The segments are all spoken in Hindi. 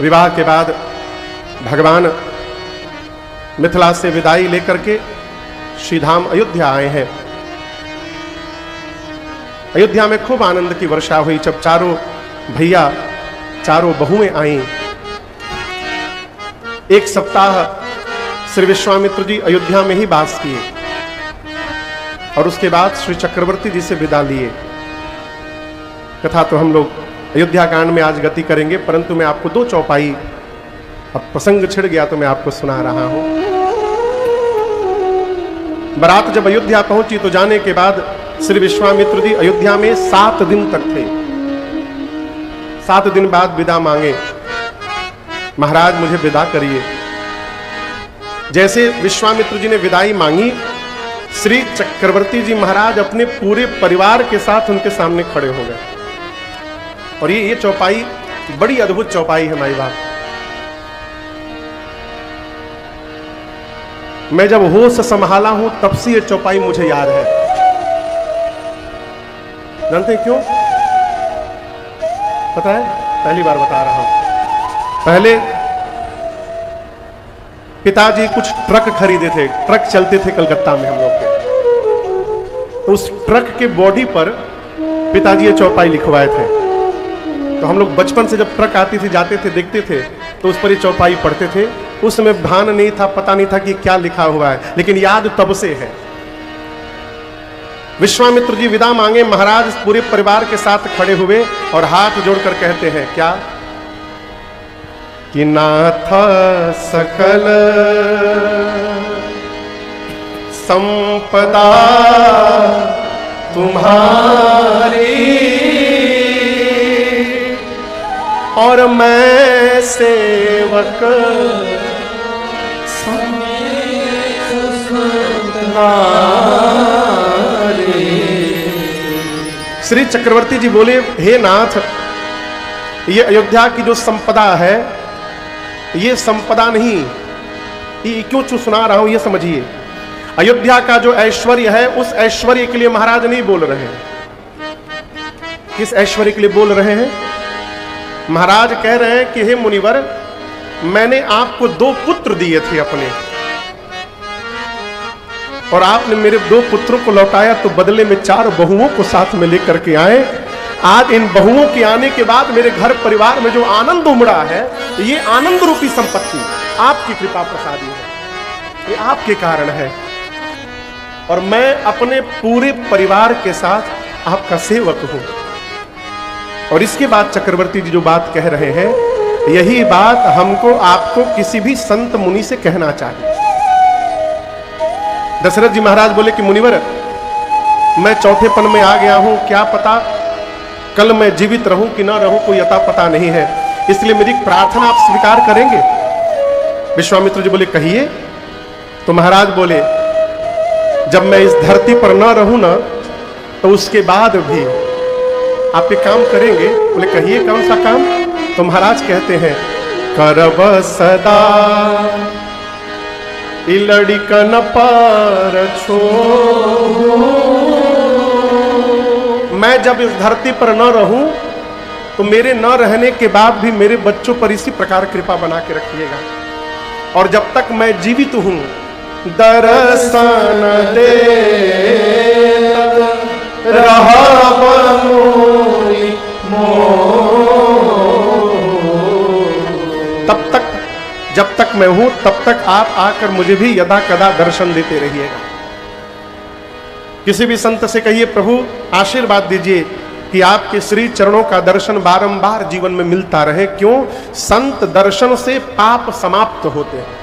विवाह के बाद भगवान मिथिला से विदाई लेकर के श्री धाम अयोध्या आए हैं। अयोध्या में खूब आनंद की वर्षा हुई जब चारों भैया चारों बहुएं आईं। एक सप्ताह श्री विश्वामित्र जी अयोध्या में ही वास किए और उसके बाद श्री चक्रवर्ती जी से विदा लिए। कथा तो हम लोग अयोध्या कांड में आज गति करेंगे, परंतु मैं आपको दो चौपाई, अब प्रसंग छिड़ गया तो मैं आपको सुना रहा हूं। बारात जब अयोध्या पहुंची तो जाने के बाद श्री विश्वामित्र जी अयोध्या में 7 दिन तक थे। 7 दिन बाद विदा मांगे, महाराज मुझे विदा करिए। जैसे विश्वामित्र जी ने विदाई मांगी, श्री चक्रवर्ती जी महाराज अपने पूरे परिवार के साथ उनके सामने खड़े हो गए। और ये चौपाई बड़ी अद्भुत चौपाई है माई बाप। मैं जब होश संभाला हूं तब से ये चौपाई मुझे याद है। जानते हैं क्यों? पता है? पहली बार बता रहा हूं। पहले पिताजी कुछ ट्रक खरीदे थे, ट्रक चलते थे कलकत्ता में हम लोग के। तो उस ट्रक के बॉडी पर पिताजी ये चौपाई लिखवाए थे। तो हम लोग बचपन से जब ट्रक आती थी, जाते थे, देखते थे, तो उस पर ये चौपाई पढ़ते थे। उसमें भान नहीं था, पता नहीं था कि क्या लिखा हुआ है, लेकिन याद तब से है। विश्वामित्र जी विदा मांगे, महाराज पूरे परिवार के साथ खड़े हुए और हाथ जोड़कर कहते हैं क्या कि नाथ सकल संपदा तुम्हारी और मैं सेवक श्री चक्रवर्ती जी बोले, हे नाथ, ये अयोध्या की जो संपदा है, ये संपदा नहीं, ये क्यों सुना रहा हूं ये समझिए। अयोध्या का जो ऐश्वर्य है, उस ऐश्वर्य के लिए महाराज नहीं बोल रहे हैं। किस ऐश्वर्य के लिए बोल रहे हैं? महाराज कह रहे हैं कि हे मुनिवर, मैंने आपको 2 पुत्र दिए थे अपने, और आपने मेरे 2 पुत्रों को लौटाया, तो बदले में 4 बहुओं को साथ में लेकर के आए। आज इन बहुओं के आने के बाद मेरे घर परिवार में जो आनंद उमड़ा है, ये आनंद रूपी संपत्ति आपकी कृपा प्रसादी है, ये आपके कारण है। और मैं अपने पूरे परिवार के साथ आपका सेवक हूं। और इसके बाद चक्रवर्ती जी जो बात कह रहे हैं, यही बात हमको आपको किसी भी संत मुनि से कहना चाहिए। दशरथ जी महाराज बोले कि मुनिवर, मैं चौथेपन में आ गया हूं, क्या पता कल मैं जीवित रहूं कि ना रहूं, कोई अता पता नहीं है, इसलिए मेरी प्रार्थना आप स्वीकार करेंगे? विश्वामित्र जी बोले कहिए। तो महाराज बोले, जब मैं इस धरती पर ना रहूं ना, तो उसके बाद भी आप ये काम करेंगे? बोले कहिए, कौन सा काम? तो महाराज कहते हैं, करब सदा लड़िकन पर छो। मैं जब इस धरती पर न रहूं, तो मेरे न रहने के बाद भी मेरे बच्चों पर इसी प्रकार कृपा बना के रखिएगा। और जब तक मैं जीवित हूं, दर्शन दे तब तक, जब तक मैं हूं तब तक आप आकर मुझे भी यदा कदा दर्शन देते रहिएगा। किसी भी संत से कहिए, प्रभु आशीर्वाद दीजिए कि आपके श्री चरणों का दर्शन बारंबार जीवन में मिलता रहे। क्यों? संत दर्शन से पाप समाप्त होते हैं।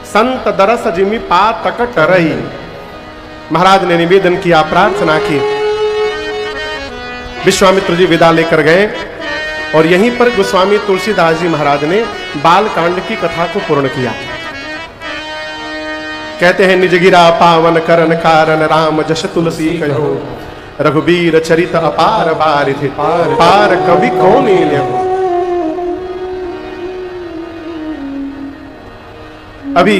संत दरस जिमि पातक टरई। महाराज ने निवेदन किया, प्रार्थना की। विश्वामित्र जी विदा लेकर गए और यहीं पर गोस्वामी तुलसीदास जी महाराज ने बाल कांड की कथा को पूर्ण किया। कहते हैं, निज गिरा पावन करन कारण राम जस तुलसी कहो, रघुबीर चरित अपार बारिधि पार कवि कौन लेहु। अभी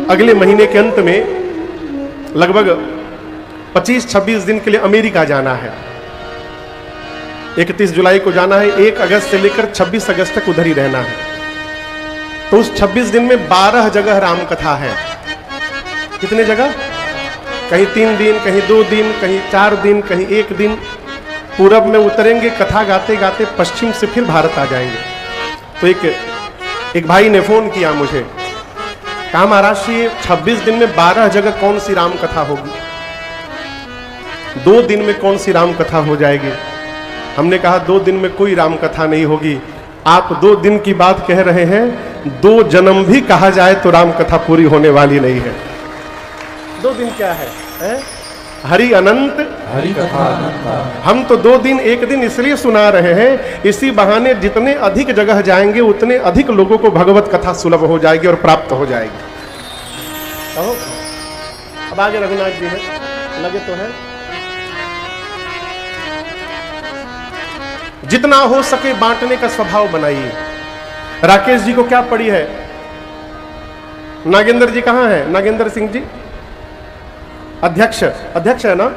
अगले महीने के अंत में लगभग 25-26 दिन के लिए अमेरिका जाना है। 31 जुलाई को जाना है, 1 अगस्त से लेकर 26 अगस्त तक उधर ही रहना है। तो उस 26 दिन में 12 जगह राम कथा है। कितने जगह? कहीं 3 दिन, कहीं 2 दिन, कहीं 4 दिन, कहीं 1 दिन। पूरब में उतरेंगे, कथा गाते गाते पश्चिम से फिर भारत आ जाएंगे। तो एक भाई ने फोन किया मुझे, कहा महाराज जी 26 दिन में 12 जगह कौन सी राम कथा होगी, 2 दिन में कौन सी राम कथा हो जाएगी? हमने कहा 2 दिन में कोई राम कथा नहीं होगी। आप 2 दिन की बात कह रहे हैं, 2 जन्म भी कहा जाए तो राम कथा पूरी होने वाली नहीं है। 2 दिन क्या है? हरि अनंत, हरि कथा अनंत। हम तो 2 दिन 1 दिन इसलिए सुना रहे हैं, इसी बहाने जितने अधिक जगह जाएंगे उतने अधिक लोगों को भगवत कथा सुलभ हो जाएगी और प्राप्त हो जाएगी। अब आगे रघुनाथ जी है, लगे तो है। जितना हो सके बांटने का स्वभाव बनाइए। राकेश जी को क्या पड़ी है? नागेंद्र जी कहां है? नागेंद्र सिंह जी अध्यक्ष है ना?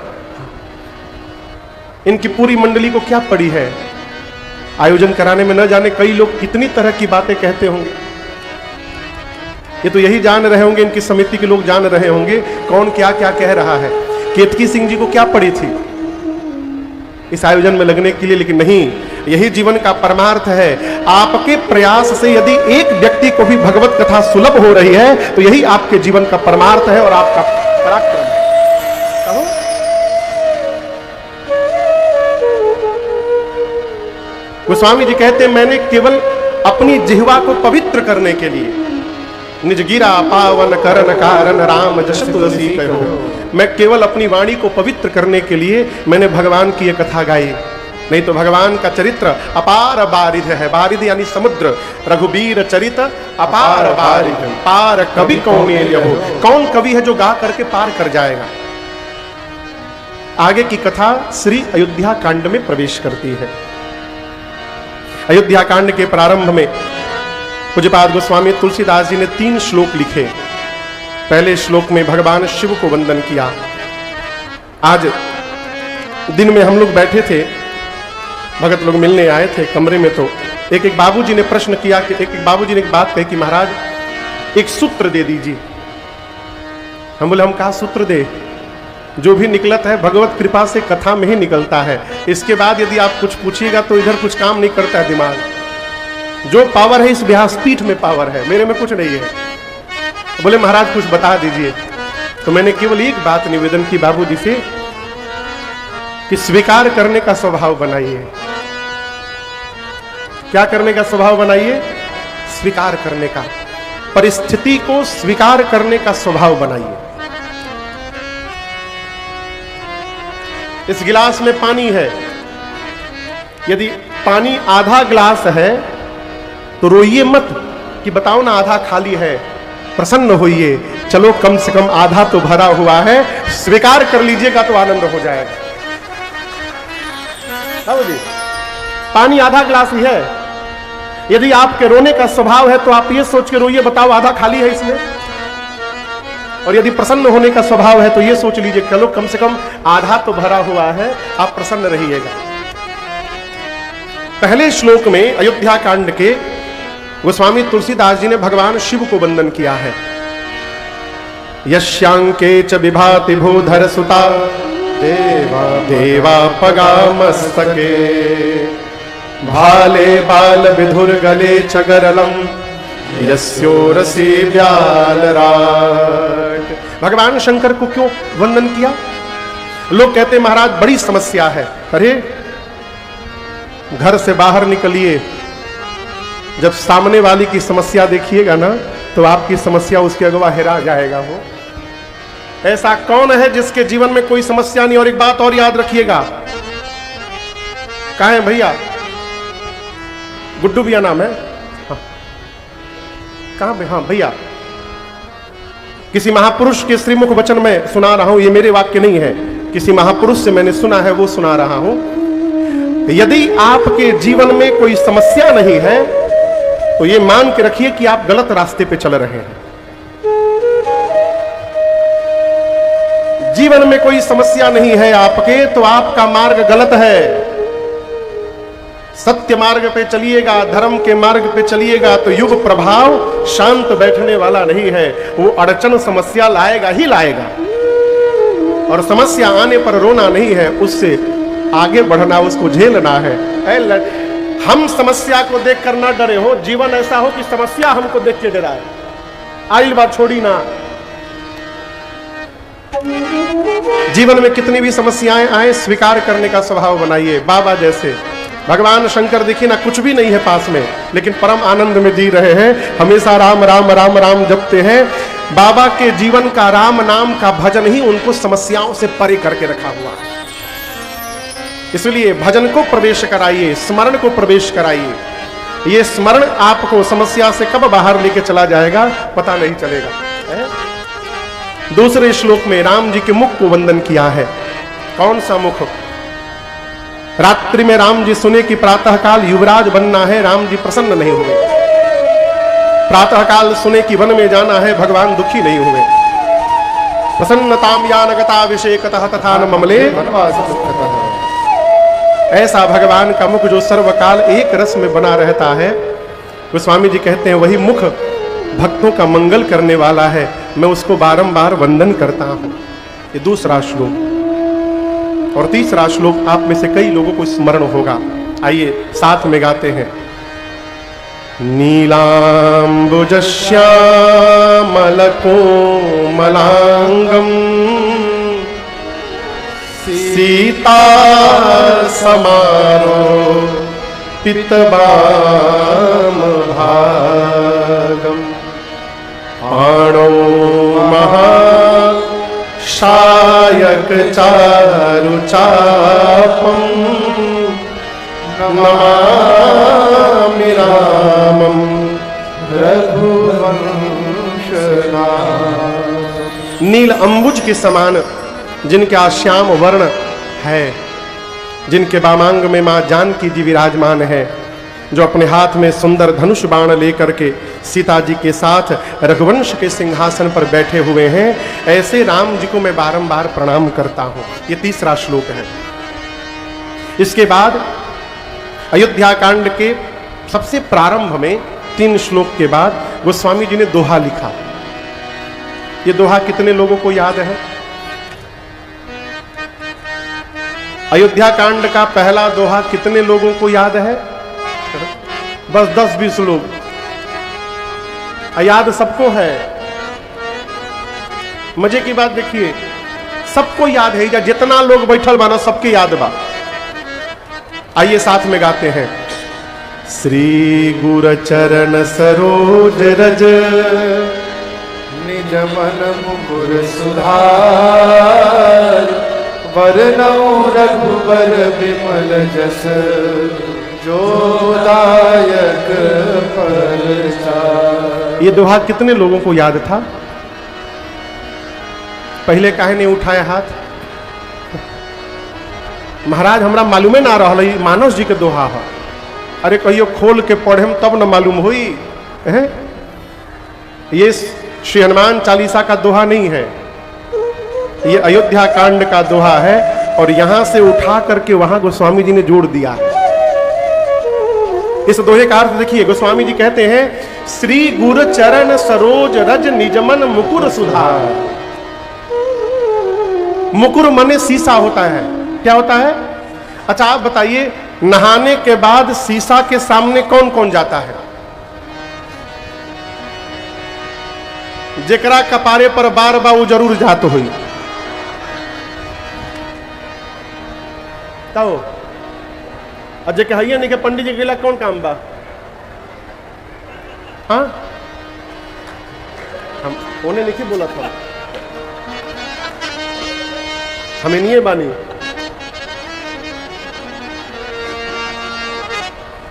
इनकी पूरी मंडली को क्या पड़ी है? आयोजन कराने में न जाने कई लोग कितनी तरह की बातें कहते होंगे। ये तो यही जान रहे होंगे, इनकी समिति के लोग जान रहे होंगे कौन क्या क्या कह रहा है। केतकी सिंह जी को क्या पड़ी थी इस आयोजन में लगने के लिए? लेकिन नहीं, यही जीवन का परमार्थ है। आपके प्रयास से यदि एक व्यक्ति को भी भगवत कथा सुलभ हो रही है तो यही आपके जीवन का परमार्थ है और आपका पराक्रम है। कहो गोस्वामी जी कहते हैं, मैंने केवल अपनी जिह्वा को पवित्र करने के लिए निज गिरा पावन करन कारण राम जस तुलसी कहो। मैं केवल अपनी वाणी को पवित्र करने के लिए मैंने भगवान की ये कथा गाई। नहीं तो भगवान का चरित्र अपार बारिध है। बारिध यानी समुद्र। रघुबीर चरित अपार बारिध, पार कवि कौन हो। कौन कवि है जो गा करके पार कर जाएगा? आगे की कथा श्री अयोध्या कांड में प्रवेश करती है। अयोध्या कांड के प्रारंभ में पूज्यपाद गोस्वामी तुलसीदास जी ने 3 श्लोक लिखे। पहले श्लोक में भगवान शिव को वंदन किया। आज दिन में हम लोग बैठे थे, भगत लोग मिलने आए थे कमरे में, तो एक बाबूजी ने प्रश्न किया कि एक बाबूजी ने एक बात कही कि महाराज एक सूत्र दे दीजिए। हम बोले हम कहा सूत्र दे? जो भी निकलता है भगवत कृपा से कथा में ही निकलता है। इसके बाद यदि आप कुछ पूछिएगा तो इधर कुछ काम नहीं करता है दिमाग। जो पावर है इस व्यासपीठ में पावर है, मेरे में कुछ नहीं है। बोले महाराज कुछ बता दीजिए। तो मैंने केवल एक बात निवेदन की बाबूजी से कि स्वीकार करने का स्वभाव बनाइए। क्या करने का स्वभाव बनाइए? स्वीकार करने का। परिस्थिति को स्वीकार करने का स्वभाव बनाइए। इस गिलास में पानी है, यदि पानी आधा गिलास है तो रोइए मत कि बताओ ना आधा खाली है, प्रसन्न होइए, चलो कम से कम आधा तो भरा हुआ है। स्वीकार कर लीजिएगा तो आनंद हो जाएगा। जी पानी आधा गिलास ही है। यदि आपके रोने का स्वभाव है तो आप ये सोच के रोइए, बताओ आधा खाली है इसमें। और यदि प्रसन्न होने का स्वभाव है तो ये सोच लीजिए चलो कम से कम आधा तो भरा हुआ है, आप प्रसन्न रहिएगा। पहले श्लोक में अयोध्या कांड के गोस्वामी तुलसीदास जी ने भगवान शिव को वंदन किया है। यश्यांके च विभाति भूधर सुता देवा देवा पगा मस्तके भाले बाल विधुर गले चगरलम यस्योरसी व्यालराट। भगवान शंकर को क्यों वंदन किया? लोग कहते हैं महाराज बड़ी समस्या है। अरे घर से बाहर निकलिए, जब सामने वाली की समस्या देखिएगा ना तो आपकी समस्या उसके अगवा हेरा जाएगा। वो ऐसा कौन है जिसके जीवन में कोई समस्या नहीं? और एक बात और याद रखिएगा, कहाँ है भैया? गुड्डू भैया नाम है? हाँ। कहाँ पे? हाँ भैया, किसी महापुरुष के श्रीमुख वचन में सुना रहा हूं, ये मेरे वाक्य नहीं है, किसी महापुरुष से मैंने सुना है, वो सुना रहा हूं। यदि आपके जीवन में कोई समस्या नहीं है तो ये मान के रखिए कि आप गलत रास्ते पे चल रहे हैं। जीवन में कोई समस्या नहीं है आपके तो आपका मार्ग गलत है। सत्य मार्ग पे चलिएगा, धर्म के मार्ग पे चलिएगा तो युग प्रभाव शांत बैठने वाला नहीं है, वो अड़चन समस्या लाएगा ही लाएगा। और समस्या आने पर रोना नहीं है, उससे आगे बढ़ना, उसको झेलना है। हम समस्या को देख कर ना डरे हो, जीवन ऐसा हो कि समस्या हमको देख के डराए। आई बात छोड़ी ना। जीवन में कितनी भी समस्याएं आए, स्वीकार करने का स्वभाव बनाइए। बाबा जैसे भगवान शंकर देखिए ना, कुछ भी नहीं है पास में, लेकिन परम आनंद में जी रहे हैं, हमेशा राम राम राम राम जपते हैं। बाबा के जीवन का राम नाम का भजन ही उनको समस्याओं से परे करके रखा हुआ है। इसलिए भजन को प्रवेश कराइए, स्मरण को प्रवेश कराइए। ये स्मरण आपको समस्या से कब बाहर लेके चला जाएगा पता नहीं चलेगा। दूसरे श्लोक में राम जी के मुख को वंदन किया है। कौन सा मुख? रात्रि में राम जी सुने कि प्रातः काल युवराज बनना है, राम जी प्रसन्न नहीं हुए। प्रातः काल सुने कि वन में जाना है, भगवान दुखी नहीं हुए। प्रसन्नताम यानगता विषेकतः तथा न ममले ऐसा भगवान का मुख जो सर्वकाल एक रस में बना रहता है, गोस्वामी जी कहते हैं वही मुख भक्तों का मंगल करने वाला है, मैं उसको बारंबार वंदन करता हूं। ये दूसरा श्लोक। और तीसरा श्लोक आप में से कई लोगों को स्मरण होगा, आइए साथ में गाते हैं। नीलांबुज श्यामल कोमलांगम सीता समारो पितबाम भागम पाणो महाशायक चारु चापम नमामि रामम रघुवंशनाथम। नील अंबुज के समान जिनका श्याम वर्ण है, जिनके वामांग में मां जानकी जी विराजमान है, जो अपने हाथ में सुंदर धनुष बाण लेकर के सीता जी के साथ रघुवंश के सिंहासन पर बैठे हुए हैं, ऐसे राम जी को मैं बारंबार प्रणाम करता हूं। ये तीसरा श्लोक है। इसके बाद अयोध्या कांड के सबसे प्रारंभ में 3 श्लोक के बाद गोस्वामी जी ने दोहा लिखा। ये दोहा कितने लोगों को याद है? अयोध्या कांड का पहला दोहा कितने लोगों को याद है? बस 10-20 लोग। याद सबको है। मजे की बात देखिए, सबको याद है, या जितना लोग बैठल बना सबके याद बा। आइए साथ में गाते हैं। श्री गुर चरण सरोज रज निज मन मुकुर सुधार वरनौ रघुबर विमल जस जो दायक फल। ये दोहा कितने लोगों को याद था? पहले काहे नहीं उठाया हाथ? महाराज हमरा मालूमे ना रहा मानस जी के दोहा है। अरे कहियो खोल के पढ़े तब न मालूम हुई है? ये श्री हनुमान चालीसा का दोहा नहीं है, ये अयोध्या कांड का दोहा है। और यहां से उठा करके वहां गोस्वामी जी ने जोड़ दिया है। इस दोहे का अर्थ देखिए, गोस्वामी जी कहते हैं श्री गुरु चरण सरोज रज निजमन मुकुर सुधार। मुकुर मने शीशा होता है। क्या होता है? अच्छा आप बताइए, नहाने के बाद शीशा के सामने कौन कौन जाता है? जेकरा कपारे पर बार बार वो जरूर जात हुई। अजय कहिए नहीं कि पंडित जी के कौन काम बा? हाँ, हम उन्हें नहीं बोला था, हमें नहीं बानी।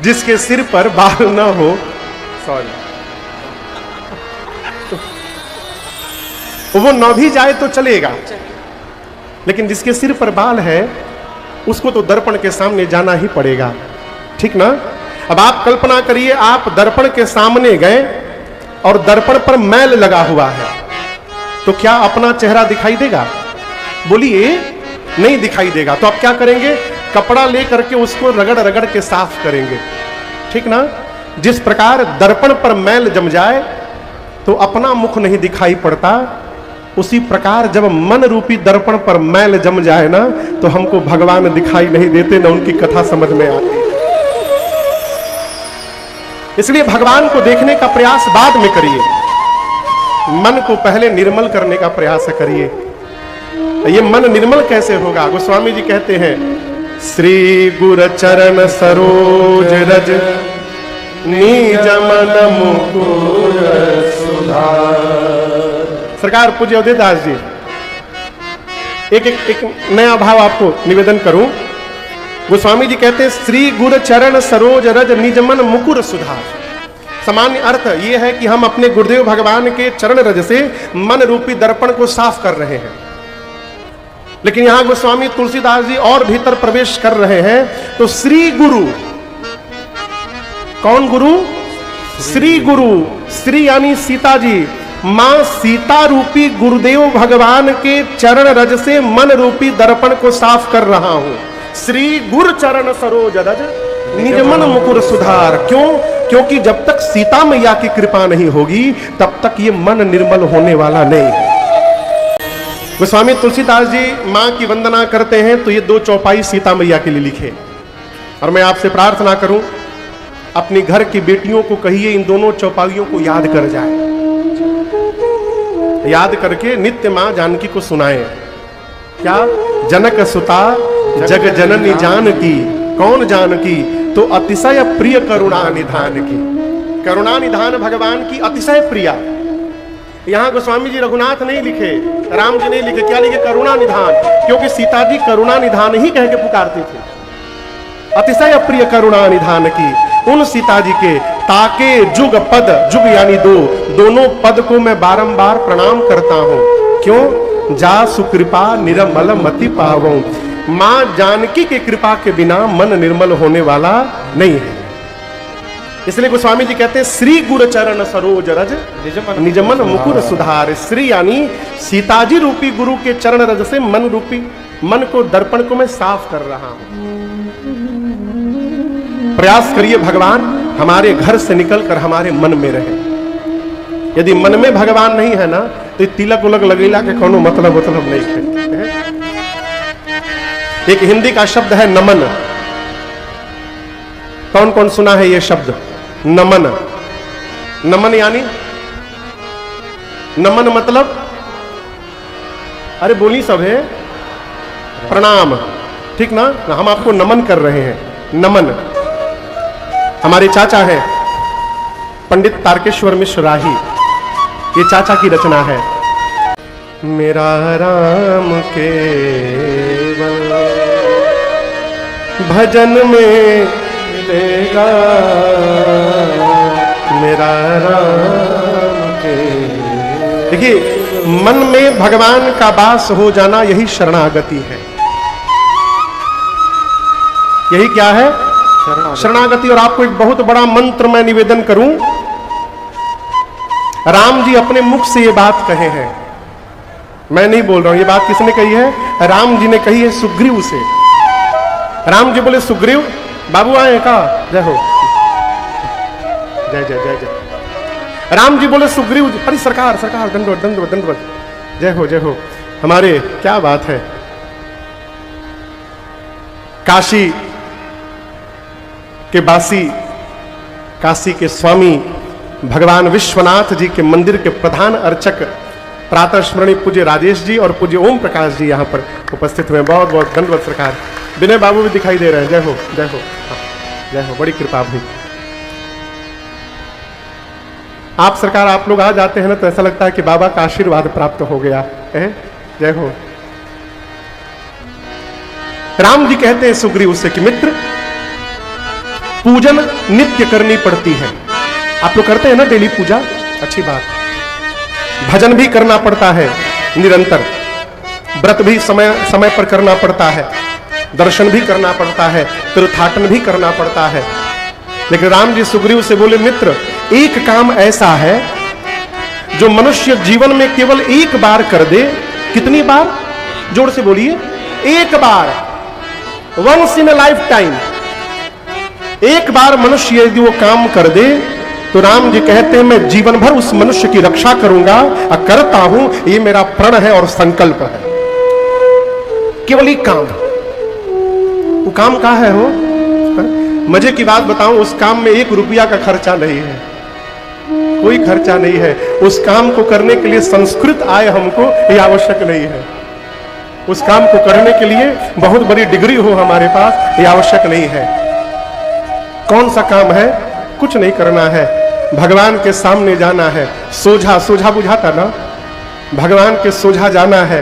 जिसके सिर पर बाल ना हो, सॉरी, वो न भी जाए तो चलेगा, लेकिन जिसके सिर पर बाल है उसको तो दर्पण के सामने जाना ही पड़ेगा। ठीक ना? अब आप कल्पना करिए, आप दर्पण के सामने गए और दर्पण पर मैल लगा हुआ है, तो क्या अपना चेहरा दिखाई देगा? बोलिए, नहीं दिखाई देगा। तो आप क्या करेंगे? कपड़ा ले करके उसको रगड़ रगड़ के साफ करेंगे, ठीक ना। जिस प्रकार दर्पण पर मैल जम जाए तो अपना मुख नहीं दिखाई पड़ता, उसी प्रकार जब मन रूपी दर्पण पर मैल जम जाए ना तो हमको भगवान दिखाई नहीं देते, न उनकी कथा समझ में आती। इसलिए भगवान को देखने का प्रयास बाद में करिए, मन को पहले निर्मल करने का प्रयास करिए। ये मन निर्मल कैसे होगा? गोस्वामी जी कहते हैं, श्री गुर चरण सरोज रज निज मन मुकुर सुधार। सरकार पूज्य अवधेदास जी, एक नया भाव आपको निवेदन करूं। गोस्वामी जी कहते हैं, श्री गुर चरण सरोज रज निज मन मुकुर सुधार। सामान्य अर्थ ये है कि हम अपने गुरुदेव भगवान के चरण रज से मन रूपी दर्पण को साफ कर रहे हैं। लेकिन यहां गोस्वामी तुलसीदास जी और भीतर प्रवेश कर रहे हैं। तो श्री गुरु, कौन गुरु? श्री गुरु, श्री यानी सीता जी, मां सीता रूपी गुरुदेव भगवान के चरण रज से मन रूपी दर्पण को साफ कर रहा हूं। श्री गुरु चरण सरोज रज निज मन मुकुर सुधार। क्यों? क्योंकि जब तक सीता मैया की कृपा नहीं होगी तब तक ये मन निर्मल होने वाला नहीं है। गोस्वामी तुलसीदास जी मां की वंदना करते हैं तो ये 2 चौपाई सीता मैया के लिए लिखे। और मैं आपसे प्रार्थना करूं, अपनी घर की बेटियों को कहिए इन दोनों चौपाइयों को याद कर जाए, याद करके नित्य मां जानकी को सुनाएं। क्या? जनक सुता जग जननी जानकी। कौन जानकी? तो अतिशय प्रिय करुणा निधान की। करुणा निधान भगवान की अतिशय प्रिया। यहां गोस्वामी जी रघुनाथ नहीं लिखे, राम जी नहीं लिखे, क्या लिखे? करुणा निधान। क्योंकि सीता जी करुणा निधान ही कह के पुकारती थी। अतिशय प्रिय करुणा निधान की उन सीता जी के ताके जुग पद, जुग यानी 2, दोनों पद को मैं बारंबार प्रणाम करता हूं। क्यों? जा सुकृपा निर्मल मति पावों। मां जानकी के कृपा के बिना मन निर्मल होने वाला नहीं है। इसलिए गोस्वामी जी कहते हैं, श्री गुरु चरण सरोज रज निज मन मुकुर सुधार। श्री यानी सीताजी रूपी गुरु के चरण रज से मन रूपी मन को, दर्पण को मैं साफ कर रहा हूं। प्रयास करिए भगवान हमारे घर से निकलकर हमारे मन में रहे। यदि मन में भगवान नहीं है ना तो तिलक उलक लगेला के कोनो मतलब नहीं है। एक हिंदी का शब्द है नमन। कौन कौन सुना है ये शब्द? नमन। नमन यानी, नमन मतलब, अरे बोली सब है, प्रणाम, ठीक ना। हम आपको नमन कर रहे हैं। नमन। हमारे चाचा हैं पंडित तारकेश्वर मिश्र राही, ये चाचा की रचना है। मेरा राम केवल भजन में मिलेगा, मेरा राम केवल। देखिए, मन में भगवान का वास हो जाना यही शरणागति है। यही क्या है? शरणागति। और आपको एक बहुत बड़ा मंत्र मैं निवेदन करूं। राम जी अपने मुख से ये बात कहे हैं, मैं नहीं बोल रहा हूं। ये बात किसने कही है? राम जी ने कही है सुग्रीव से। राम जी बोले, सुग्रीव बाबू आए का? जय हो, जय जय जय जय। राम जी बोले सुग्रीव, अरे सरकार सरकार, दंडवत दंडवत दंडवत, जय हो जय हो। हमारे क्या बात है, काशी के बासी, काशी के स्वामी भगवान विश्वनाथ जी के मंदिर के प्रधान अर्चक प्रातः स्मरणीय पूज्य राजेश जी और पूज्य ओम प्रकाश जी यहाँ पर उपस्थित हुए। बहुत बहुत दंडवत सरकार। विनय बाबू भी दिखाई दे रहे हैं। जय हो जय हो जय हो, बड़ी कृपा हुई। आप सरकार, आप लोग आ जाते हैं ना तो ऐसा लगता है कि बाबा का आशीर्वाद प्राप्त हो गया है। जय हो। राम जी कहते हैं सुग्रीव से कि मित्र, पूजन नित्य करनी पड़ती है। आप लोग करते हैं ना डेली पूजा, अच्छी बात। भजन भी करना पड़ता है निरंतर, व्रत भी समय समय पर करना पड़ता है, दर्शन भी करना पड़ता है, तीर्थाटन भी करना पड़ता है। लेकिन राम जी सुग्रीव से बोले, मित्र एक काम ऐसा है जो मनुष्य जीवन में केवल एक बार कर दे। कितनी बार? जोर से बोलिए। एक बार। Once in lifetime. एक बार मनुष्य यदि वो काम कर दे तो राम जी कहते हैं मैं जीवन भर उस मनुष्य की रक्षा करूंगा और करता हूं, ये मेरा प्रण है और संकल्प है। केवल एक काम, वो काम का है हो, मजे की बात बताऊं, उस काम में 1 रुपया का खर्चा नहीं है, कोई खर्चा नहीं है। उस काम को करने के लिए संस्कृत आय हमको ये आवश्यक नहीं है। उस काम को करने के लिए बहुत बड़ी डिग्री हो हमारे पास, ये आवश्यक नहीं है। कौन सा काम है? कुछ नहीं करना है, भगवान के सामने जाना है, सोझा सोझा बुझाता ना, भगवान के सोझा जाना है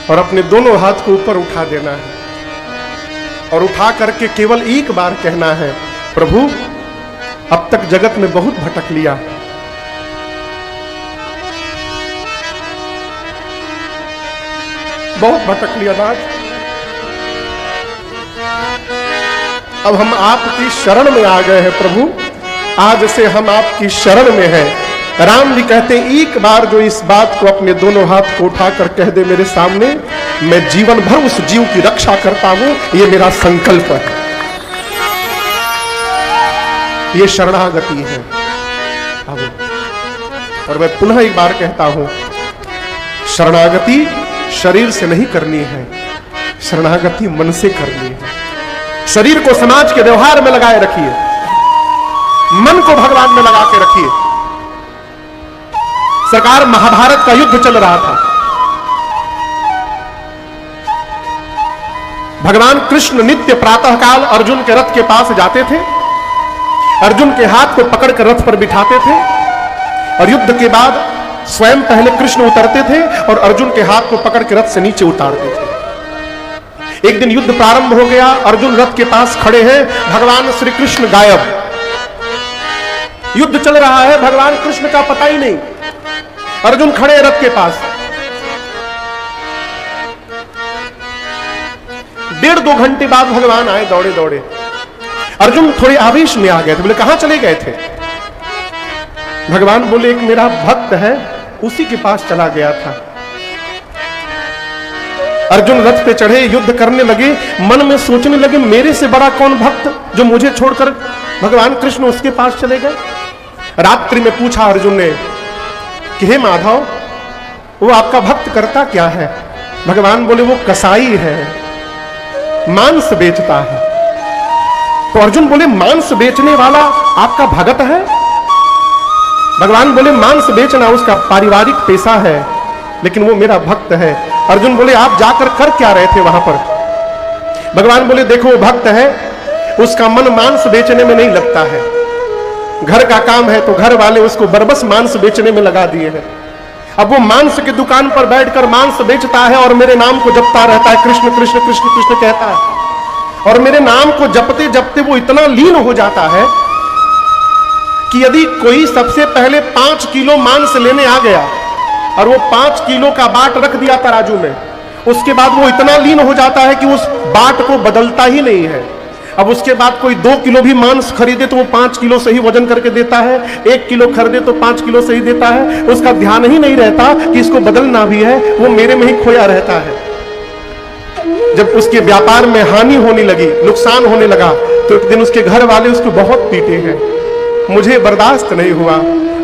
और अपने दोनों हाथ को ऊपर उठा देना है और उठा करके केवल एक बार कहना है, प्रभु अब तक जगत में बहुत भटक लिया, बहुत भटक लिया राज, अब हम आपकी शरण में आ गए हैं प्रभु, आज से हम आपकी शरण में हैं। राम जी कहते हैं एक बार जो इस बात को अपने दोनों हाथ को उठाकर कह दे मेरे सामने, मैं जीवन भर उस जीव की रक्षा करता हूं, ये मेरा संकल्प है, ये शरणागति है। और मैं पुनः एक बार कहता हूं, शरणागति शरीर से नहीं करनी है, शरणागति मन से करनी है। शरीर को समाज के व्यवहार में लगाए रखिए, मन को भगवान में लगा के रखिए। सरकार महाभारत का युद्ध चल रहा था, भगवान कृष्ण नित्य प्रातःकाल अर्जुन के रथ के पास जाते थे, अर्जुन के हाथ को पकड़कर रथ पर बिठाते थे और युद्ध के बाद स्वयं पहले कृष्ण उतरते थे और अर्जुन के हाथ को पकड़ के रथ से नीचे उतारते थे। एक दिन युद्ध प्रारंभ हो गया, अर्जुन रथ के पास खड़े हैं, भगवान श्री कृष्ण गायब, युद्ध चल रहा है, भगवान कृष्ण का पता ही नहीं, अर्जुन खड़े रथ के पास। 1.5-2 घंटे बाद भगवान आए दौड़े दौड़े, अर्जुन थोड़े आवेश में आ गए थे, बोले कहां चले गए थे? भगवान बोले एक मेरा भक्त है, उसी के पास चला गया था। अर्जुन रथ पे चढ़े, युद्ध करने लगे, मन में सोचने लगे मेरे से बड़ा कौन भक्त जो मुझे छोड़कर भगवान कृष्ण उसके पास चले गए। रात्रि में पूछा अर्जुन ने कि हे माधव, वो आपका भक्त करता क्या है? भगवान बोले वो कसाई है, मांस बेचता है। तो अर्जुन बोले मांस बेचने वाला आपका भगत है? भगवान बोले मांस बेचना उसका पारिवारिक पेशा है, लेकिन वो मेरा भक्त है। अर्जुन बोले आप जाकर कर क्या रहे थे वहां पर? भगवान बोले देखो वो भक्त है, उसका मन मांस बेचने में नहीं लगता है, घर का काम है तो घर वाले उसको बरबस मांस बेचने में लगा दिए हैं। अब वो मांस की दुकान पर बैठकर मांस बेचता है और मेरे नाम को जपता रहता है, कृष्ण कृष्ण कृष्ण कृष्ण कहता है, और मेरे नाम को जपते जपते वो इतना लीन हो जाता है कि यदि कोई सबसे पहले 5 किलो मांस लेने आ गया और वो 5 किलो का बाट रख दिया तराजू में, उसके बाद वो इतना लीन हो जाता है कि उस बाट को बदलता ही नहीं है। अब उसके बाद कोई 2 किलो भी मांस खरीदे तो वो 5 किलो से ही वजन करके देता है, 1 किलो खरीदे तो 5 किलो से ही देता है, उसका ध्यान ही नहीं रहता कि इसको बदलना भी है, वो मेरे में ही खोया रहता है। जब उसके व्यापार में हानि होने लगी, नुकसान होने लगा, तो एक दिन उसके घर वाले उसको बहुत पीटे हैं, मुझे बर्दाश्त नहीं हुआ।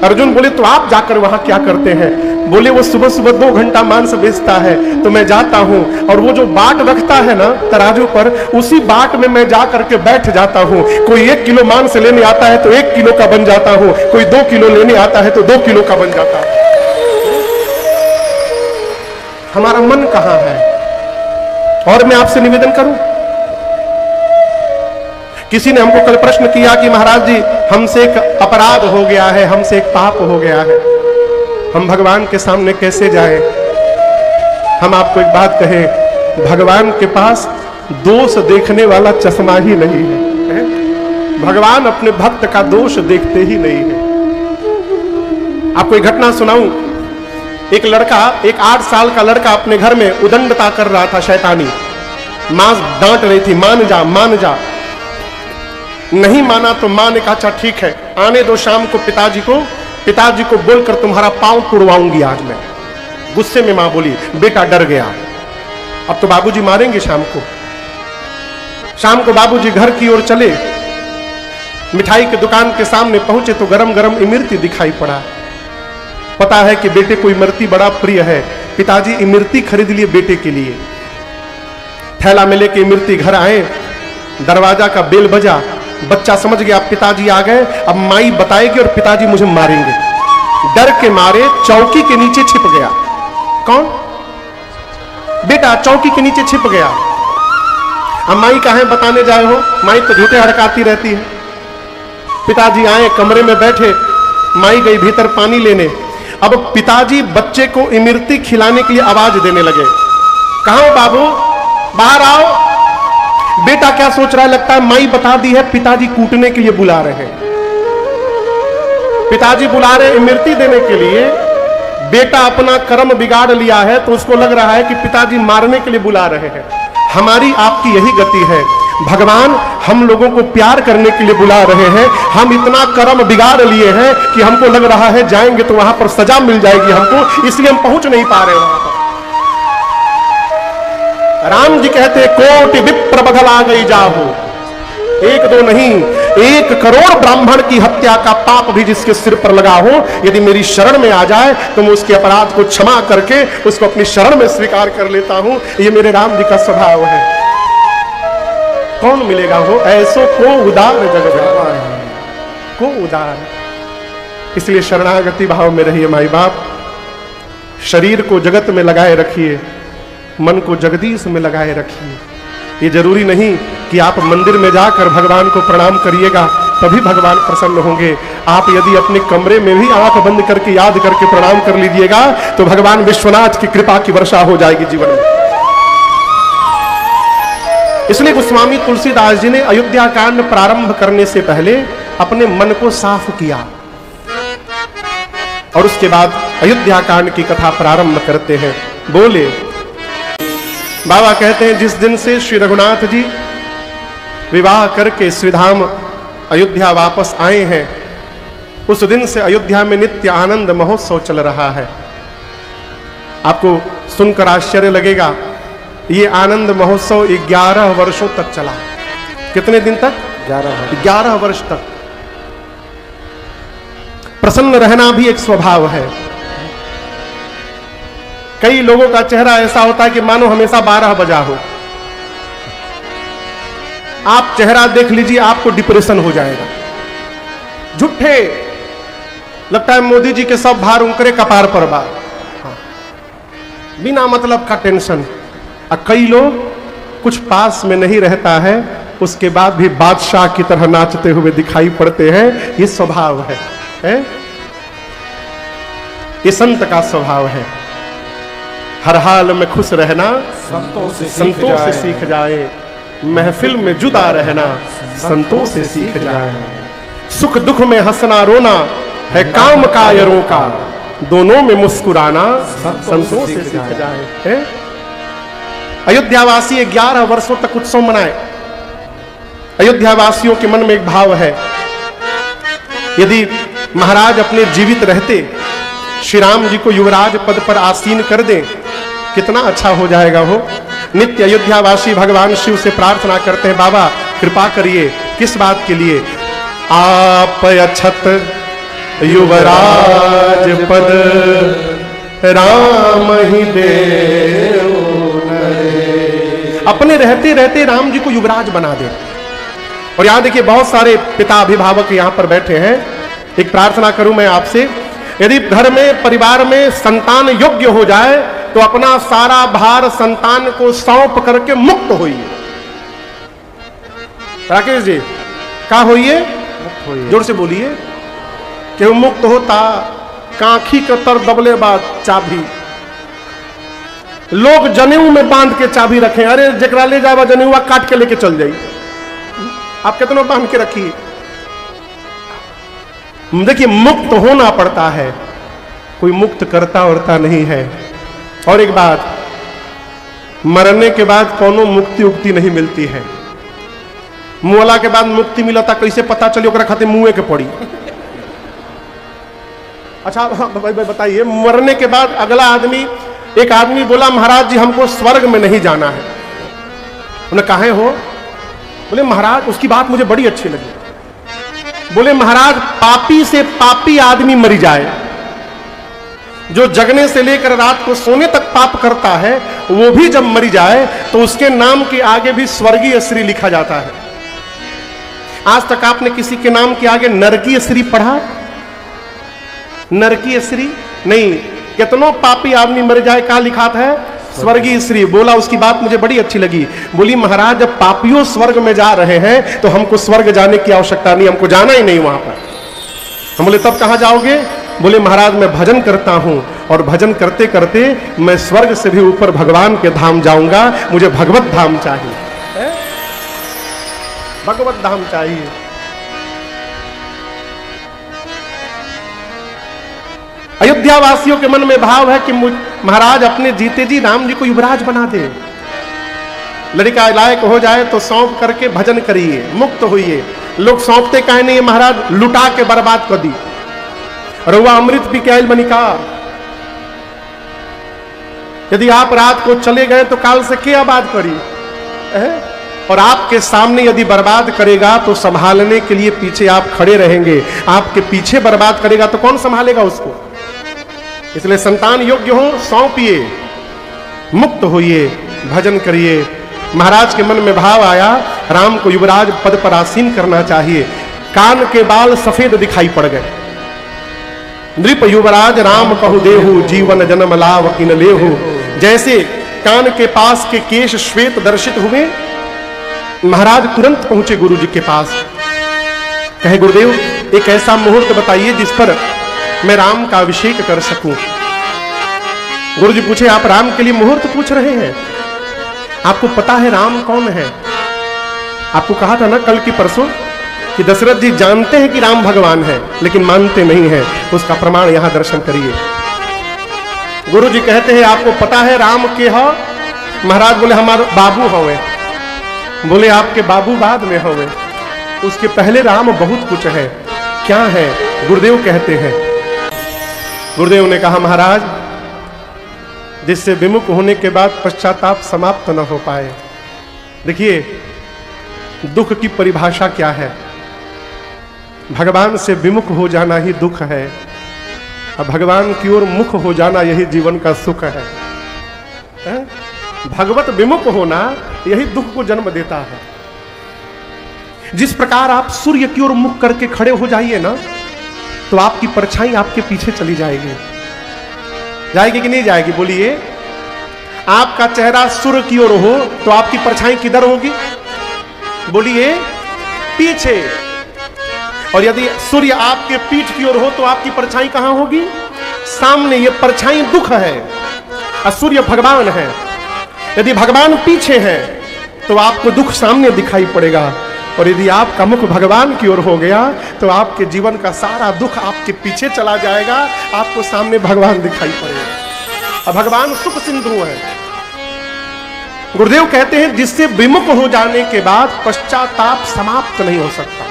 अर्जुन बोले तो आप जाकर वहां क्या करते हैं? बोले वो सुबह सुबह 2 घंटा मांस बेचता है तो मैं जाता हूं और वो जो बाट रखता है ना तराजू पर, उसी बाट में मैं जा करके बैठ जाता हूं। कोई 1 किलो मांस लेने आता है तो 1 किलो का बन जाता हूं, कोई 2 किलो लेने आता है तो 2 किलो का बन जाता है। हमारा मन कहां है? और मैं आपसे निवेदन करूं, किसी ने हमको कल प्रश्न किया कि महाराज जी हमसे एक अपराध हो गया है, हमसे एक पाप हो गया है, हम भगवान के सामने कैसे जाएं? हम आपको एक बात कहें, भगवान के पास दोष देखने वाला चश्मा ही नहीं है, भगवान अपने भक्त का दोष देखते ही नहीं है। आपको एक घटना सुनाऊं, एक लड़का, एक 8 साल का लड़का अपने घर में उदंडता कर रहा था, शैतानी। मां डांट रही थी, मान जा मान जा, नहीं माना तो मां ने कहा अच्छा ठीक है, आने दो शाम को पिताजी को बोलकर तुम्हारा पांव तुड़वाऊंगी आज मैं। गुस्से में मां बोली, बेटा डर गया, अब तो बाबूजी मारेंगे शाम को। शाम को बाबूजी घर की ओर चले, मिठाई की दुकान के सामने पहुंचे तो गरम गरम इमरती दिखाई पड़ा। पता है कि बेटे को इमरती बड़ा प्रिय है, पिताजी इमरती खरीद लिए बेटे के लिए। थैला में लेके इमरती घर आए, दरवाजा का बेल बजा, बच्चा समझ गया पिताजी आ गए, अब माई बताएगी और पिताजी मुझे मारेंगे। डर के मारे चौकी के नीचे छिप गया। कौन? बेटा चौकी के नीचे छिप गया। अब माई कहाँ बताने जाए हो, माई तो झूठे हड़काती रहती है। पिताजी आए, कमरे में बैठे, माई गई भीतर पानी लेने। अब पिताजी बच्चे को इमरती खिलाने के लिए आवाज देने लगे, कहाँ हो बाबू, बाहर आओ। बेटा क्या सोच रहा है, लगता है माई बता दी है, पिताजी कूटने के लिए बुला रहे हैं। पिताजी बुला रहे इमरती देने के लिए, बेटा अपना कर्म बिगाड़ लिया है तो उसको लग रहा है कि पिताजी मारने के लिए बुला रहे हैं। हमारी आपकी यही गति है, भगवान हम लोगों को प्यार करने के लिए बुला रहे हैं। हम इतना कर्म बिगाड़ लिए हैं कि हमको लग रहा है जाएंगे तो वहां पर सजा मिल जाएगी हमको, इसलिए हम पहुंच नहीं पा रहे वहां पर। राम जी कहते कोटि विप्र बदला गई जाहू, एक दो नहीं 1 करोड़ ब्राह्मण की हत्या का पाप भी जिसके सिर पर लगा हो, यदि मेरी शरण में आ जाए तो मैं उसके अपराध को क्षमा करके उसको अपनी शरण में स्वीकार कर लेता हूं। ये मेरे राम जी का स्वभाव है। कौन मिलेगा हो ऐसो को उदार जग को उदार। इसलिए शरणागति भाव में रहिए माई बाप। शरीर को जगत में लगाए रखिए, मन को जगदीश में लगाए रखिए। ये जरूरी नहीं कि आप मंदिर में जाकर भगवान को प्रणाम करिएगा तभी भगवान प्रसन्न होंगे। आप यदि अपने कमरे में भी आंख बंद करके याद करके प्रणाम कर लीजिएगा तो भगवान विश्वनाथ की कृपा की वर्षा हो जाएगी जीवन में। इसलिए गोस्वामी तुलसीदास जी ने अयोध्या कांड प्रारंभ करने से पहले अपने मन को साफ किया और उसके बाद अयोध्या कांड की कथा प्रारंभ करते हैं। बोले बाबा कहते हैं जिस दिन से श्री रघुनाथ जी विवाह करके श्रीधाम अयोध्या वापस आए हैं उस दिन से अयोध्या में नित्य आनंद महोत्सव चल रहा है। आपको सुनकर आश्चर्य लगेगा, ये आनंद महोत्सव 11 वर्षों तक चला। कितने दिन तक? 11 वर्ष तक। प्रसन्न रहना भी एक स्वभाव है। कई लोगों का चेहरा ऐसा होता है कि मानो हमेशा 12 बजा हो। आप चेहरा देख लीजिए, आपको डिप्रेशन हो जाएगा। झूठे लगता है मोदी जी के सब भार उनकरे कपार पर बार, बिना मतलब का टेंशन। और कई लोग कुछ पास में नहीं रहता है उसके बाद भी बादशाह की तरह नाचते हुए दिखाई पड़ते हैं। ये स्वभाव है? ये संत का स्वभाव है। हर हाल में खुश रहना संतों से सीख जाए, महफिल में जुदा रहना संतों से सीख जाए। सुख दुख में हंसना रोना है काम कायरों का, दोनों में मुस्कुराना संतों से सीख जाए। अयोध्यावासी 11 वर्षों तक उत्सव मनाए। अयोध्यावासियों के मन में एक भाव है, यदि महाराज अपने जीवित रहते श्री राम जी को युवराज पद पर आसीन कर दें कितना अच्छा हो जाएगा। हो नित्य अयोध्यावासी भगवान शिव से प्रार्थना करते हैं, बाबा कृपा करिए। किस बात के लिए? आप अछत युवराज पद राम ही दे, अपने रहते रहते राम जी को युवराज बना दे। और यहां देखिए बहुत सारे पिता अभिभावक यहां पर बैठे हैं। एक प्रार्थना करूं मैं आपसे, यदि घर में परिवार में संतान योग्य हो जाए तो अपना सारा भार संतान को सौंप करके मुक्त होइए। राकेश जी क्या होइए? जोर से बोलिए। कि मुक्त होता काखी के तर दबले बाद चाबी। लोग जनेऊ में बांध के चाबी रखे, अरे जकरा ले जावा जनेऊआ काट के लेके चल जाई। आप कितना बांध के रखिए। देखिए मुक्त होना पड़ता है, कोई मुक्त करता वरता नहीं है। और एक बात, मरने के बाद कोनो मुक्ति उक्ति नहीं मिलती है। मुआला के बाद मुक्ति मिला था, कैसे पता चली? ओकरा खातिर मुँह के पड़ी। अच्छा भाई बताइए, मरने के बाद अगला आदमी, एक आदमी बोला महाराज जी हमको स्वर्ग में नहीं जाना है। उन्हें कहा हो? बोले महाराज उसकी बात मुझे बड़ी अच्छी लगी। बोले महाराज पापी से पापी आदमी मर जाए, जो जगने से लेकर रात को सोने तक पाप करता है, वो भी जब मर जाए तो उसके नाम के आगे भी स्वर्गीय श्री लिखा जाता है। आज तक आपने किसी के नाम के आगे नरकीय श्री पढ़ा? नरकीय श्री नहीं। कितनों पापी आदमी मर जाए, क्या लिखा है? स्वर्गीय श्री। बोला उसकी बात मुझे बड़ी अच्छी लगी। बोली महाराज जब पापियों स्वर्ग में जा रहे हैं तो हमको स्वर्ग जाने की आवश्यकता नहीं, हमको जाना ही नहीं वहां पर। हम बोले तब कहां जाओगे? बोले महाराज मैं भजन करता हूं और भजन करते करते मैं स्वर्ग से भी ऊपर भगवान के धाम जाऊंगा, मुझे भगवत धाम चाहिए, भगवत धाम चाहिए। अयोध्या वासियों के मन में भाव है कि महाराज अपने जीते जी राम जी को युवराज बना दे, लड़का लायक हो जाए तो सौंप करके भजन करिए, मुक्त होइए। लोग सौंपते काहे नहीं? महाराज लुटा के बर्बाद कर दी, रउआ अमृत पी के आयल बनिका। यदि आप रात को चले गए तो काल से क्या आबाद करी? और आपके सामने यदि बर्बाद करेगा तो संभालने के लिए पीछे आप खड़े रहेंगे, आपके पीछे बर्बाद करेगा तो कौन संभालेगा उसको? इसलिए संतान योग्य हो, सौंपिए, मुक्त होइए, भजन करिए। महाराज के मन में भाव आया राम को युवराज पद पर आसीन करना चाहिए। कान के बाल सफेद दिखाई पड़ गए। नृप युवराज राम कहु देहु, जीवन जन्म लाभ किन लेहु। जैसे कान के पास के केश श्वेत दर्शित हुए, महाराज तुरंत पहुंचे गुरु जी के पास। कहे गुरुदेव एक ऐसा मुहूर्त बताइए जिस पर मैं राम का अभिषेक कर सकूं। गुरु जी पूछे आप राम के लिए मुहूर्त पूछ रहे हैं? आपको पता है राम कौन है? आपको कहा था ना कल की परसों कि दशरथ जी जानते हैं कि राम भगवान है लेकिन मानते नहीं है। उसका प्रमाण यहां दर्शन करिए। गुरु जी कहते हैं आपको पता है राम के हो? महाराज बोले हमारे बाबू होवे। बोले आपके बाबू बाद में होवे, उसके पहले राम बहुत कुछ है। क्या है? गुरुदेव कहते हैं। गुरुदेव ने कहा महाराज जिससे विमुख होने के बाद पश्चाताप समाप्त न हो पाए। देखिए दुख की परिभाषा क्या है? भगवान से विमुख हो जाना ही दुख है, और भगवान की ओर मुख हो जाना यही जीवन का सुख है। भगवत विमुख होना यही दुख को जन्म देता है। जिस प्रकार आप सूर्य की ओर मुख करके खड़े हो जाइए ना तो आपकी परछाई आपके पीछे चली जाएगी। जाएगी कि नहीं जाएगी? बोलिए। आपका चेहरा सूर्य की ओर हो तो आपकी परछाई किधर होगी? बोलिए पीछे। और यदि सूर्य आपके पीठ की ओर हो तो आपकी परछाई कहां होगी? सामने। ये परछाई दुख है और सूर्य भगवान है। यदि भगवान पीछे है तो आपको दुख सामने दिखाई पड़ेगा, और यदि आपका मुख भगवान की ओर हो गया तो आपके जीवन का सारा दुख आपके पीछे चला जाएगा, आपको सामने भगवान दिखाई पड़ेगा। और भगवान सुख सिंधु है। गुरुदेव कहते हैं जिससे विमुख हो जाने के बाद पश्चाताप समाप्त नहीं हो सकता।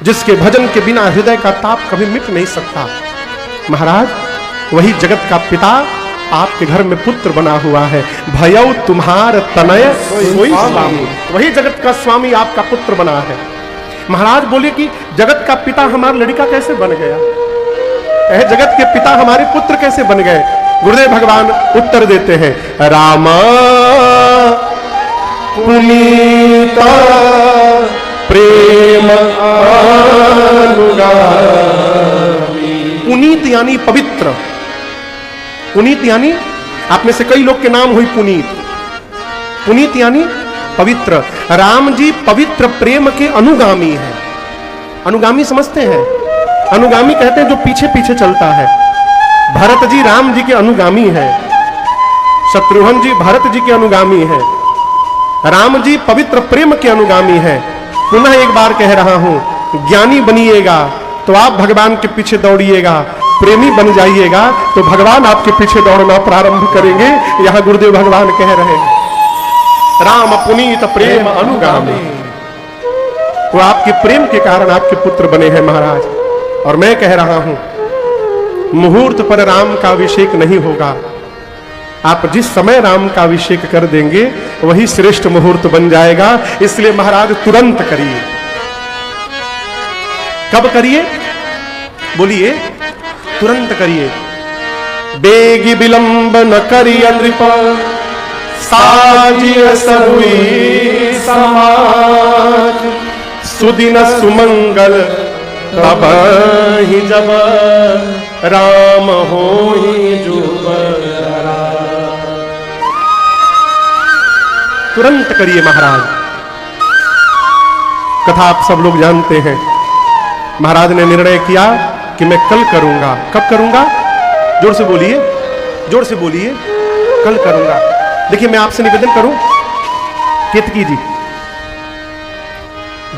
जिसके भजन के बिना हृदय का ताप कभी मिट नहीं सकता। महाराज वही जगत का पिता आपके घर में पुत्र बना हुआ है। भयउ तुम्हार तनय सोई स्वामी। वही जगत का स्वामी आपका पुत्र बना है। महाराज बोले कि जगत का पिता हमारा लड़का कैसे बन गया? जगत के पिता हमारे पुत्र कैसे बन गए? गुरुदेव भगवान उत्तर देते हैं रामा पुनीता प्रेम अनुगामी। पुनीत यानी पवित्र। पुनीत यानी आप में से कई लोग के नाम हुई पुनीत। पुनीत यानी पवित्र। राम जी पवित्र प्रेम के अनुगामी हैं। अनुगामी समझते हैं? अनुगामी कहते हैं जो पीछे पीछे चलता है। भरत जी राम जी के अनुगामी हैं, शत्रुघ्न जी भरत जी के अनुगामी हैं, राम जी पवित्र प्रेम के अनुगामी हैं। पुनः एक बार कह रहा हूं, ज्ञानी बनिएगा तो आप भगवान के पीछे दौड़िएगा, प्रेमी बन जाइएगा तो भगवान आपके पीछे दौड़ना प्रारंभ करेंगे। यहां गुरुदेव भगवान कह रहे हैं राम पुनीत प्रेम अनुगामी। वो आपके प्रेम के कारण आपके पुत्र बने हैं महाराज। और मैं कह रहा हूं मुहूर्त पर राम का अभिषेक नहीं होगा, आप जिस समय राम का अभिषेक कर देंगे वही श्रेष्ठ मुहूर्त बन जाएगा। इसलिए महाराज तुरंत करिए। कब करिए? बोलिए, तुरंत करिए। बेगी विलंब न करिय नृप, साजिय सहुई समाज, सुदिन सुमंगल तब ही जब राम होई जुबरा। तुरंत करिए महाराज। कथा आप सब लोग जानते हैं। महाराज ने निर्णय किया कि मैं कल करूंगा। कब करूंगा? जोर से बोलिए, जोर से बोलिए, कल करूंगा। देखिए, मैं आपसे निवेदन करूं, केतकी जी,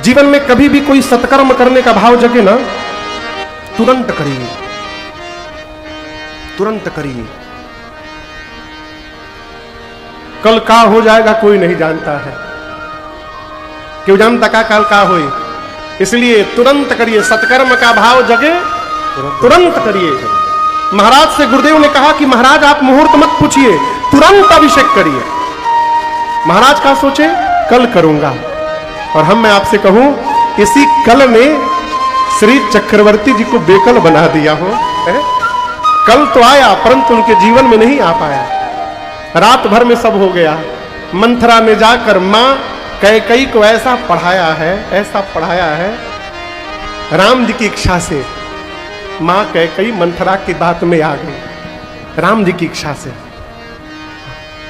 जीवन में कभी भी कोई सत्कर्म करने का भाव जगे ना, तुरंत करिए, तुरंत करिए। कल का हो जाएगा कोई नहीं जानता है। क्यों जानता का कल का होए? इसलिए तुरंत करिए। सत्कर्म का भाव जगे, तुरंत करिए। महाराज से गुरुदेव ने कहा कि महाराज आप मुहूर्त मत पूछिए, तुरंत अभिषेक करिए। महाराज का सोचे कल करूंगा। और हम, मैं आपसे कहूं, इसी कल ने श्री चक्रवर्ती जी को बेकल बना दिया हो। कल तो आया परंतु उनके जीवन में नहीं आ पाया। रात भर में सब हो गया। मंथरा ने जाकर मां कैकेयी को ऐसा पढ़ाया है, ऐसा पढ़ाया है, राम जी की इच्छा से मां कैकेयी मंथरा की बात में आ गई। राम जी की इच्छा से।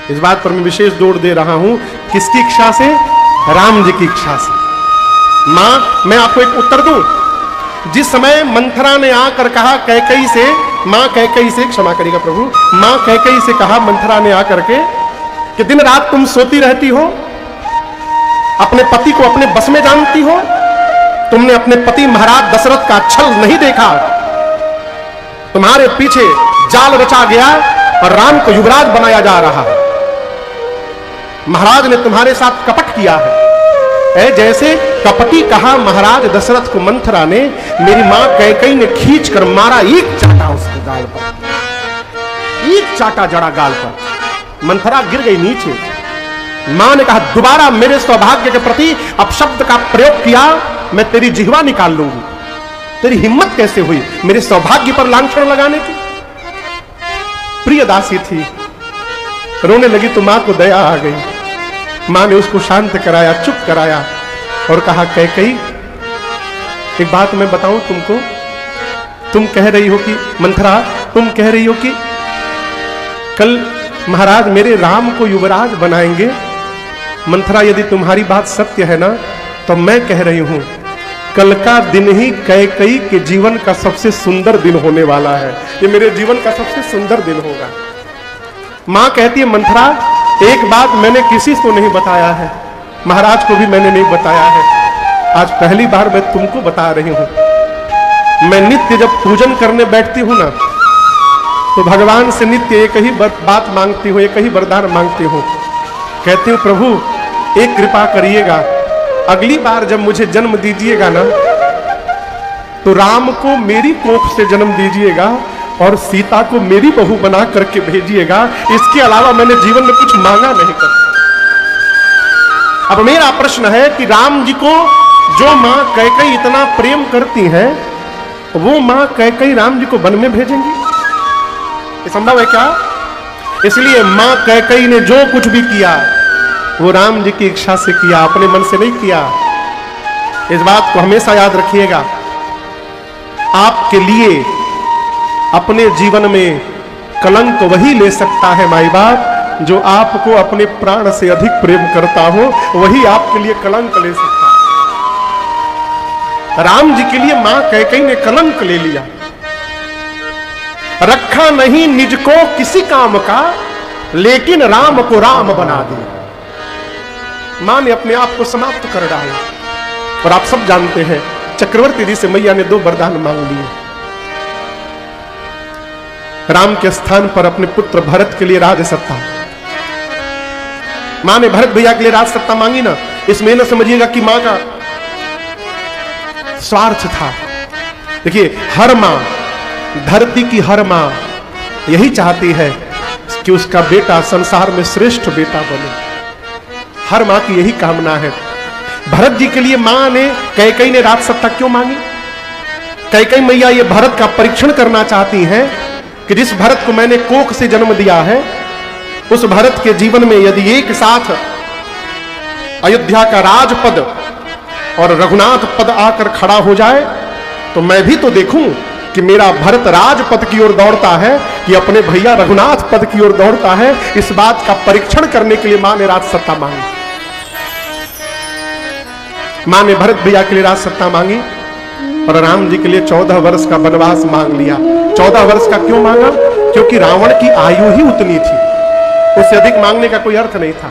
इस बात पर मैं विशेष जोर दे रहा हूं। किसकी इच्छा से? राम जी की इच्छा से। मां, मैं आपको एक उत्तर दूं। जिस समय मंथरा ने आकर कहा कैकेयी से, मां कैकेयी से, क्षमा करिएगा प्रभु, मां कैकेयी से कहा मंथरा ने आकर के कि दिन रात तुम सोती रहती हो, अपने पति को अपने बस में जानती हो, तुमने अपने पति महाराज दशरथ का छल नहीं देखा, तुम्हारे पीछे जाल रचा गया और राम को युवराज बनाया जा रहा है। महाराज ने तुम्हारे साथ कपट किया है। जैसे कपटी कहा महाराज दशरथ को मंथरा ने, मेरी मां कैकेयी ने खींच कर मारा, एक चाटा उसके गाल पर, एक चाटा जड़ा गाल पर। मंथरा गिर गई नीचे। मां ने कहा दोबारा मेरे सौभाग्य के प्रति अपशब्द का प्रयोग किया, मैं तेरी जिह्वा निकाल लूंगी। तेरी हिम्मत कैसे हुई मेरे सौभाग्य पर लांछन लगाने की? प्रिय दासी थी, रोने लगी तो मां को दया आ गई। मां ने उसको शांत कराया, चुप कराया और कहा कैकेयी, एक बात मैं बताऊं तुमको, तुम कह रही हो कि मंथरा, तुम कह रही हो कि कल महाराज मेरे राम को युवराज बनाएंगे। मंथरा, यदि तुम्हारी बात सत्य है ना, तो मैं कह रही हूं कल का दिन ही कैकेयी के जीवन का सबसे सुंदर दिन होने वाला है। ये मेरे जीवन का सबसे सुंदर दिन होगा। मां कहती है मंथरा, एक बात मैंने किसी को नहीं बताया है, महाराज को भी मैंने नहीं बताया है, आज पहली बार मैं तुमको बता रही हूं। मैं नित्य जब पूजन करने बैठती हूं ना, तो भगवान से नित्य एक ही बात मांगती हूं, एक ही वरदान मांगती हूं। कहती हूं प्रभु एक कृपा करिएगा, अगली बार जब मुझे जन्म दीजिएगा ना, तो राम को मेरी कोख से जन्म दीजिएगा और सीता को मेरी बहू बना करके भेजिएगा। इसके अलावा मैंने जीवन में कुछ मांगा नहीं कर। अब मेरा प्रश्न है कि राम जी को जो मां कैकेयी इतना प्रेम करती है, वो मां कैकेयी राम जी को वन में भेजेंगी? ये संभव है क्या? इसलिए मां कैकेयी ने जो कुछ भी किया वो राम जी की इच्छा से किया, अपने मन से नहीं किया। इस बात को हमेशा याद रखिएगा। आपके लिए अपने जीवन में कलंक वही ले सकता है माई बाप, जो आपको अपने प्राण से अधिक प्रेम करता हो, वही आपके लिए कलंक ले सकता है। राम जी के लिए मां कैकेयी ने कलंक ले लिया। रखा नहीं निज को किसी काम का, लेकिन राम को राम बना दिया। मां ने अपने आप को समाप्त कर डाला। और आप सब जानते हैं चक्रवर्ती जी से मैया ने 2 वरदान मांग लिए। राम के स्थान पर अपने पुत्र भरत के लिए राज सत्ता। मां ने भरत भैया के लिए राज सत्ता मांगी ना, इसमें ना समझिएगा कि मां का स्वार्थ था। देखिए, हर मां, धरती की हर मां यही चाहती है कि उसका बेटा संसार में श्रेष्ठ बेटा बने। हर मां की यही कामना है। भरत जी के लिए मां ने, कैकेयी ने राज सत्ता क्यों मांगी? कैकेयी मैया ये भरत का परीक्षण करना चाहती हैं कि जिस भरत को मैंने कोख से जन्म दिया है, उस भरत के जीवन में यदि एक साथ अयोध्या का राजपद और रघुनाथ पद आकर खड़ा हो जाए तो मैं भी तो देखूं कि मेरा भरत राजपद की ओर दौड़ता है कि अपने भैया रघुनाथ पद की ओर दौड़ता है। इस बात का परीक्षण करने के लिए मां ने राज सत्ता मांगी। मां ने भरत भैया के लिए राज सत्ता मांगी और राम जी के लिए 14 वर्ष का वनवास मांग लिया। 14 वर्ष का क्यों मांगा? क्योंकि रावण की आयु ही उतनी थी, उससे अधिक मांगने का कोई अर्थ नहीं था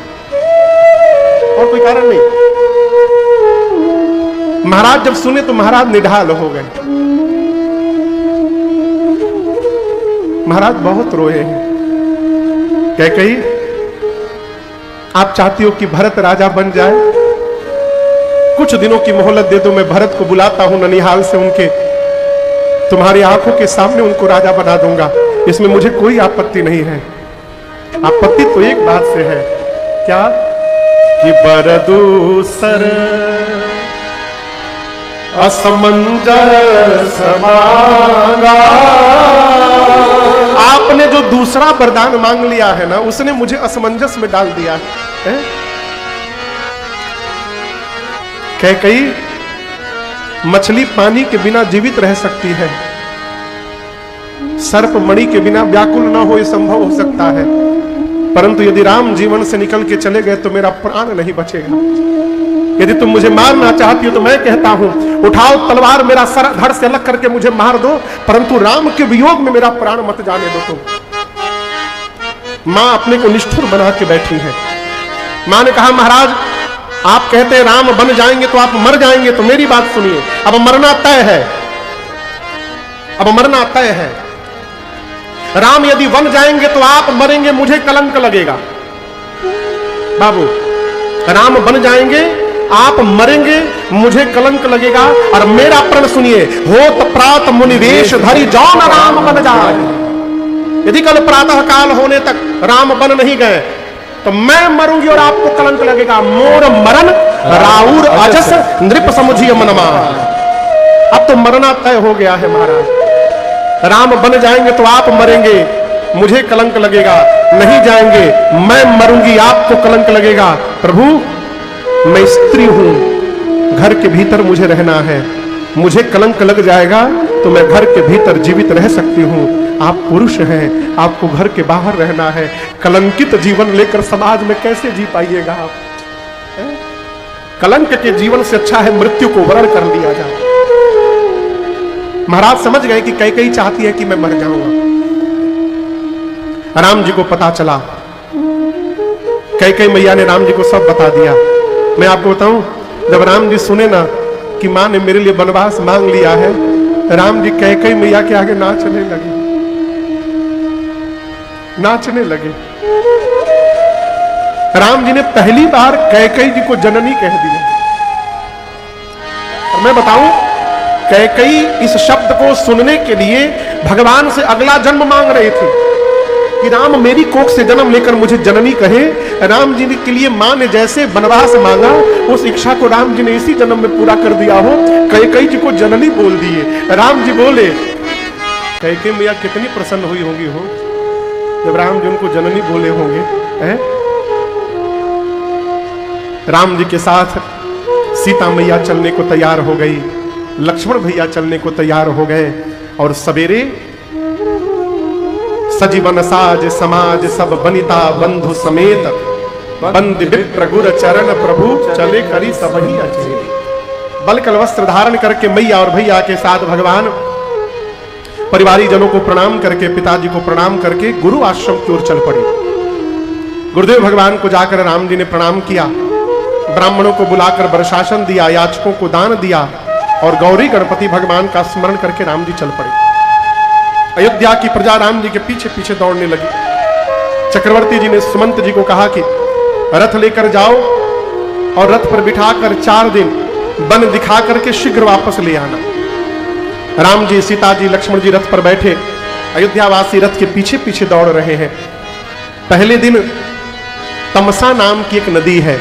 और कोई कारण नहीं। महाराज जब सुने तो महाराज निढाल हो गए। महाराज बहुत रोए हैं। कैकेयी, आप चाहती हो कि भरत राजा बन जाए? कुछ दिनों की मोहलत दे दो, मैं भरत को बुलाता हूं ननिहाल से, उनके तुम्हारी आंखों के सामने उनको राजा बना दूंगा, इसमें मुझे कोई आपत्ति नहीं है। आपत्ति तो एक बात से है, क्या? कि बरदूसर असमंजस मांगा। आपने जो दूसरा वरदान मांग लिया है ना, उसने मुझे असमंजस में डाल दिया है। कैकेयी, मछली पानी के बिना जीवित रह सकती है, सर्प मणि के बिना व्याकुल ना हो, यह संभव हो सकता है, परंतु यदि राम जीवन से निकल के चले गए तो मेरा प्राण नहीं बचेगा। यदि तुम मुझे मारना चाहती हो तो मैं कहता हूं, उठाओ तलवार, मेरा सर धड़ से अलग करके मुझे मार दो, परंतु राम के वियोग में मेरा प्राण मत जाने दो तुम। मां अपने को निष्ठुर बना के बैठी है। मां ने कहा, महाराज आप कहते हैं राम बन जाएंगे तो आप मर जाएंगे, तो मेरी बात सुनिए, अब मरना तय है, अब मरना तय है। राम यदि बन जाएंगे तो आप मरेंगे, मुझे कलंक लगेगा। बाबू, राम बन जाएंगे, आप मरेंगे, मुझे कलंक लगेगा। और मेरा प्रण सुनिए, होत प्रात मुनिवेश धरि जौन राम बन जाए। यदि कल प्रातः काल होने तक राम बन नहीं गए तो मैं मरूंगी और आपको कलंक लगेगा। मोर मरण राउर अजस नृप समुझिय मनमा। अब तो मरना तय हो गया है महाराज। राम बन जाएंगे तो आप मरेंगे, मुझे कलंक लगेगा, नहीं जाएंगे मैं मरूंगी, आपको कलंक लगेगा। प्रभु, मैं स्त्री हूं, घर के भीतर मुझे रहना है, मुझे कलंक लग जाएगा तो मैं घर के भीतर जीवित रह सकती हूं। आप पुरुष हैं, आपको घर के बाहर रहना है। कलंकित जीवन लेकर समाज में कैसे जी पाइएगा आप? कलंक के जीवन से अच्छा है मृत्यु को वरण कर लिया जाए। महाराज समझ गए कि कैकेयी चाहती है कि मैं मर जाऊंगा। राम जी को पता चला, कैकेयी मैया ने राम जी को सब बता दिया। मैं आपको बताऊं, जब राम जी सुने ना कि मां ने मेरे लिए वनवास मांग लिया है, राम जी कैकेयी मैया के आगे नाचने लगे, नाचने लगे। राम जी ने पहली बार कैकेयी जी को जननी कह दिया। और मैं बताऊं, कैकेयी इस शब्द को सुनने के लिए भगवान से अगला जन्म मांग रहे थे कि राम मेरी कोख से जन्म लेकर मुझे जननी कहे। राम जी के लिए मां ने जैसे वनवास मांगा, उस इच्छा को राम जी ने इसी जन्म में पूरा कर दिया हो। कैकेयी जी को जननी बोल दिए। राम जी बोले, कैकेयी मैया कितनी प्रसन्न हुई होंगी हो जब राम जी उनको जननी बोले होंगे। है? राम जी के साथ सीता मैया चलने को तैयार हो गई, लक्ष्मण भैया चलने को तैयार हो गए, और सवेरे सजीवन साज समाज सब बनिता बंधु समेत, बंद विप्र गुर चरण प्रभु चले करी सबही अचेत। बलकल वस्त्र धारण करके मैया और भैया के साथ भगवान परिवारी जनों को प्रणाम करके, पिताजी को प्रणाम करके गुरु आश्रम की ओर चल पड़े। गुरुदेव भगवान को जाकर राम जी ने प्रणाम किया, ब्राह्मणों को बुलाकर वर्षासन दिया, याचकों को दान दिया, और गौरी गणपति भगवान का स्मरण करके राम जी चल पड़े। अयोध्या की प्रजा राम जी के पीछे पीछे दौड़ने लगी। चक्रवर्ती जी ने सुमंत जी को कहा कि रथ लेकर जाओ और रथ पर बिठाकर 4 दिन वन दिखा करके शीघ्र वापस ले आना। राम जी, सीता जी, लक्ष्मण जी रथ पर बैठे, अयोध्यावासी रथ के पीछे पीछे दौड़ रहे हैं। पहले दिन तमसा नाम की एक नदी है,